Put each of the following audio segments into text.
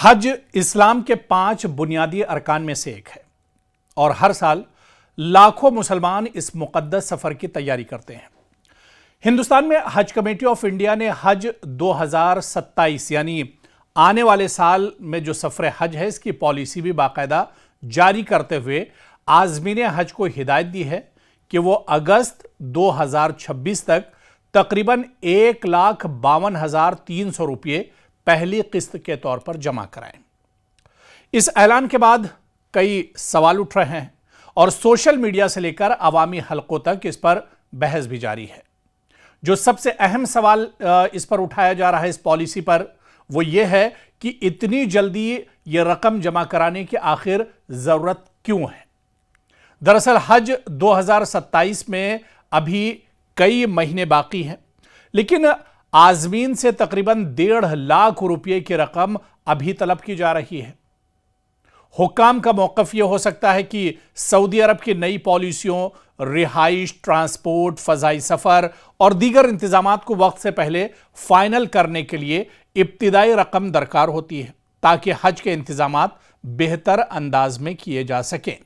हज इस्लाम के 5 बुनियादी अरकान में से एक है और हर साल लाखों मुसलमान इस मुक़द्दस सफ़र की तैयारी करते हैं। हिंदुस्तान में हज कमेटी ऑफ इंडिया ने हज 2027 यानी आने वाले साल में जो सफ़र हज है इसकी पॉलिसी भी बाकायदा जारी करते हुए आज़मीन हज को हिदायत दी है कि वो अगस्त 2026 तक तकरीबन 1,52,300 रुपये पहली किस्त के तौर पर जमा कराएं। इस ऐलान के बाद कई सवाल उठ रहे हैं और सोशल मीडिया से लेकर अवामी हलकों तक इस पर बहस भी जारी है। जो सबसे अहम सवाल इस पर उठाया जा रहा है इस पॉलिसी पर वो ये है कि इतनी जल्दी ये रकम जमा कराने की आखिर जरूरत क्यों है। दरअसल हज 2027 में अभी कई महीने बाकी हैं, लेकिन आज़मीन से तकरीबन 1.5 लाख रुपये की रकम अभी तलब की जा रही है। हुक्काम का मौक़िफ़ यह हो सकता है कि सऊदी अरब की नई पॉलिसियों, रिहाइश, ट्रांसपोर्ट, फ़ज़ाई सफ़र और दीगर इंतज़ामात को वक्त से पहले फ़ाइनल करने के लिए इब्तिदाई रकम दरकार होती है ताकि हज के इंतज़ामात बेहतर अंदाज में किए जा सकें।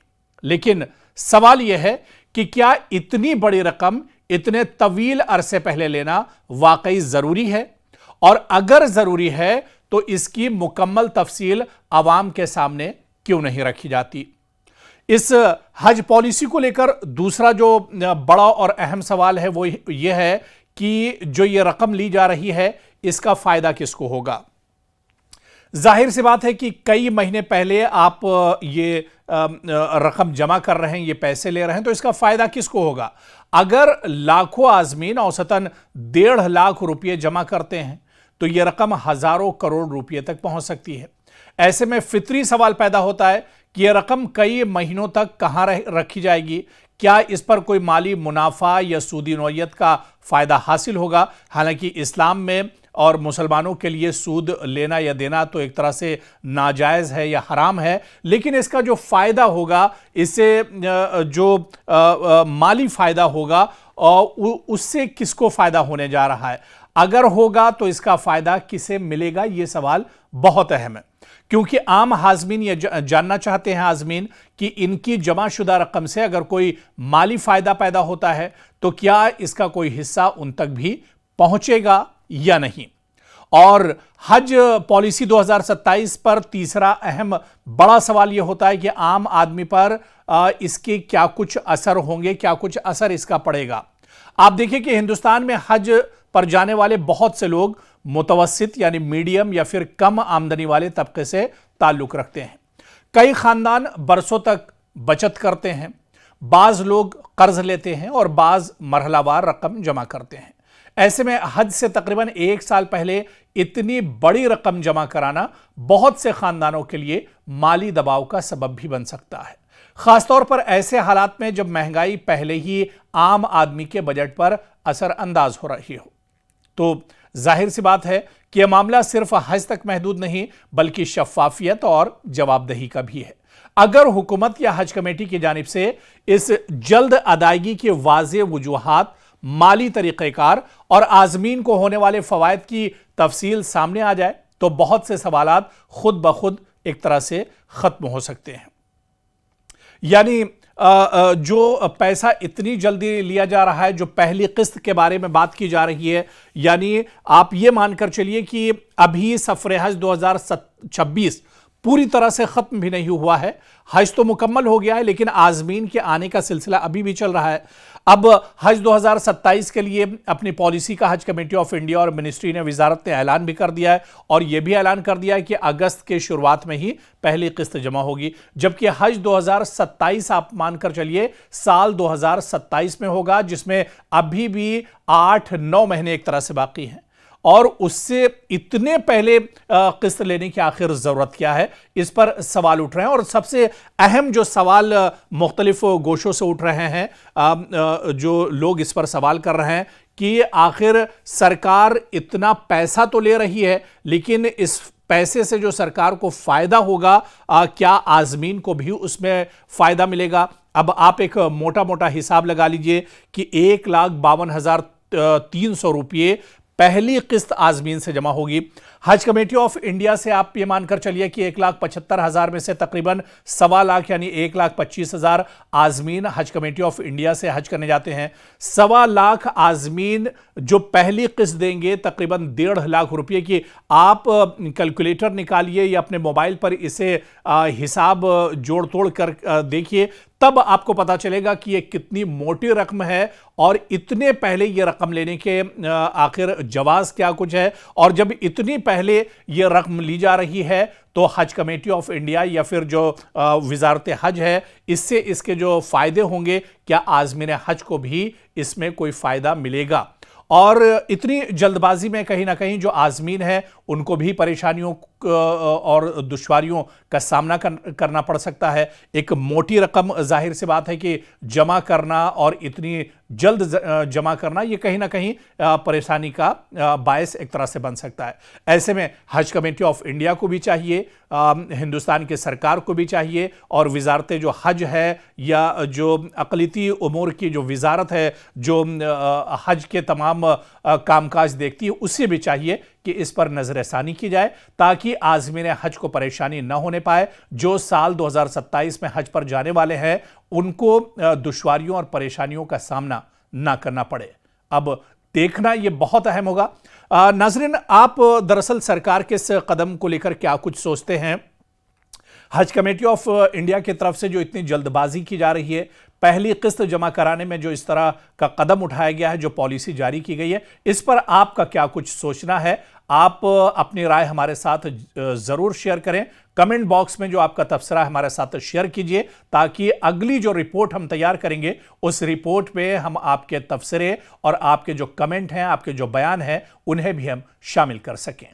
लेकिन सवाल यह है कि क्या इतनी बड़ी रकम इतने तवील अरसे पहले लेना वाकई ज़रूरी है, और अगर ज़रूरी है तो इसकी मुकम्मल तफसील आवाम के सामने क्यों नहीं रखी जाती। इस हज पॉलिसी को लेकर दूसरा जो बड़ा और अहम सवाल है वो ये है कि जो ये रकम ली जा रही है इसका फ़ायदा किसको होगा। जाहिर सी बात है कि कई महीने पहले आप ये रकम जमा कर रहे हैं, ये पैसे ले रहे हैं, तो इसका फ़ायदा किसको होगा। अगर लाखों आज़मीन औसतन 1.5 लाख रुपये जमा करते हैं तो ये रकम हज़ारों करोड़ रुपये तक पहुंच सकती है। ऐसे में फितरी सवाल पैदा होता है कि यह रकम कई महीनों तक कहां रखी जाएगी। क्या इस पर कोई माली मुनाफा या सूदी नौयत का फ़ायदा हासिल होगा। हालांकि इस्लाम में और मुसलमानों के लिए सूद लेना या देना तो एक तरह से नाजायज़ है या हराम है, लेकिन इसका जो फ़ायदा होगा, इससे जो माली फ़ायदा होगा उससे किसको फ़ायदा होने जा रहा है। अगर होगा तो इसका फ़ायदा किसे मिलेगा, ये सवाल बहुत अहम है, क्योंकि आम हाज़मीन ये जानना चाहते हैं आज़मीन कि इनकी जमाशुदा रकम से अगर कोई माली फ़ायदा पैदा होता है तो क्या इसका कोई हिस्सा उन तक भी पहुंचेगा या नहीं। और हज पॉलिसी 2027 पर तीसरा अहम बड़ा सवाल यह होता है कि आम आदमी पर इसके क्या कुछ असर होंगे, क्या कुछ असर इसका पड़ेगा। आप देखिए कि हिंदुस्तान में हज पर जाने वाले बहुत से लोग मुतवस्सित यानी मीडियम या फिर कम आमदनी वाले तबके से ताल्लुक़ रखते हैं। कई ख़ानदान बरसों तक बचत करते हैं, बाज़ लोग कर्ज लेते हैं और बाज़ मरहलावार रकम जमा करते हैं। ऐसे में हज से तकरीबन 1 साल पहले इतनी बड़ी रकम जमा कराना बहुत से ख़ानदानों के लिए माली दबाव का सबब भी बन सकता है, ख़ासतौर पर ऐसे हालात में जब महंगाई पहले ही आम आदमी के बजट पर असरअंदाज हो रही हो। तो जाहिर सी बात है कि यह मामला सिर्फ हज तक महदूद नहीं बल्कि शफ़ाफ़ियत और जवाबदेही का भी है। अगर हुकूमत या हज कमेटी की जानिब से इस जल्द अदायगी के वाज़ेह वजूहात, माली तरीक़ेकार और आज़मीन को होने वाले फ़वायद की तफसील सामने आ जाए तो बहुत से सवालात खुद ब खुद एक तरह से ख़त्म हो सकते हैं। यानी जो पैसा इतनी जल्दी लिया जा रहा है, जो पहली किस्त के बारे में बात की जा रही है, यानी आप ये मानकर चलिए कि अभी सफ़र हज 2026 पूरी तरह से ख़त्म भी नहीं हुआ है। हज तो मुकम्मल हो गया है लेकिन आज़मीन के आने का सिलसिला अभी भी चल रहा है। अब हज 2027 के लिए अपनी पॉलिसी का हज कमेटी ऑफ इंडिया और मिनिस्ट्री ने, वजारत ने ऐलान भी कर दिया है और यह भी ऐलान कर दिया है कि अगस्त के शुरुआत में ही पहली किस्त जमा होगी, जबकि हज 2027 आप मानकर चलिए साल 2027 में होगा, जिसमें अभी भी 8-9 महीने एक तरह से बाकी हैं। और उससे इतने पहले किस्त लेने की आखिर ज़रूरत क्या है, इस पर सवाल उठ रहे हैं। और सबसे अहम जो सवाल मुख्तलिफ गोशों से उठ रहे हैं, जो लोग इस पर सवाल कर रहे हैं कि आखिर सरकार इतना पैसा तो ले रही है, लेकिन इस पैसे से जो सरकार को फ़ायदा होगा, क्या आज़मीन को भी उसमें फ़ायदा मिलेगा। अब आप एक मोटा मोटा हिसाब लगा लीजिए कि 1,52,300 रुपये पहली किस्त आजमीन से जमा होगी। हज कमेटी ऑफ इंडिया से आप ये मानकर चलिए कि 1,75,000 में से तकरीबन 1.25 लाख यानी 1,25,000 आजमीन हज कमेटी ऑफ इंडिया से हज करने जाते हैं। 1.25 लाख आजमीन जो पहली किस्त देंगे तकरीबन 1.5 लाख रुपए की। आप कैलकुलेटर निकालिए या अपने मोबाइल पर इसे हिसाब जोड़ तोड़ कर देखिए, तब आपको पता चलेगा कि ये कितनी मोटी रकम है और इतने पहले ये रकम लेने के आखिर जवाज क्या कुछ है। और जब इतनी पहले ये रकम ली जा रही है तो हज कमेटी ऑफ इंडिया या फिर जो वजारत हज है, इससे इसके जो फायदे होंगे, क्या आज़मीन हज को भी इसमें कोई फायदा मिलेगा। और इतनी जल्दबाजी में कहीं ना कहीं जो आज़मीन है उनको भी परेशानियों और दुश्वारियों का सामना करना पड़ सकता है। एक मोटी रकम जाहिर सी बात है कि जमा करना और इतनी जल्द जमा करना ये कहीं ना कहीं परेशानी का बायस एक तरह से बन सकता है। ऐसे में हज कमेटी ऑफ इंडिया को भी चाहिए, हिंदुस्तान की सरकार को भी चाहिए और वजारत जो हज है या जो अक़लियती उमूर की जो वजारत है जो हज के तमाम कामकाज देखती है, उससे भी चाहिए कि इस पर नजरसानी की जाए ताकि आज़मीन हज को परेशानी न होने पाए। जो साल 2027 में हज पर जाने वाले हैं उनको दुश्वारियों और परेशानियों का सामना ना करना पड़े। अब देखना यह बहुत अहम होगा। नाज़रीन, आप दरअसल सरकार के इस कदम को लेकर क्या कुछ सोचते हैं? हज कमेटी ऑफ इंडिया की तरफ से जो इतनी जल्दबाजी की जा रही है, पहली किस्त जमा कराने में जो इस तरह का कदम उठाया गया है, जो पॉलिसी जारी की गई है, इस पर आपका क्या कुछ सोचना है? आप अपनी राय हमारे साथ जरूर शेयर करें। कमेंट बॉक्स में जो आपका तबसरा है हमारे साथ शेयर कीजिए ताकि अगली जो रिपोर्ट हम तैयार करेंगे उस रिपोर्ट में हम आपके तबसरे और आपके जो कमेंट हैं, आपके जो बयान हैं, उन्हें भी हम शामिल कर सकें।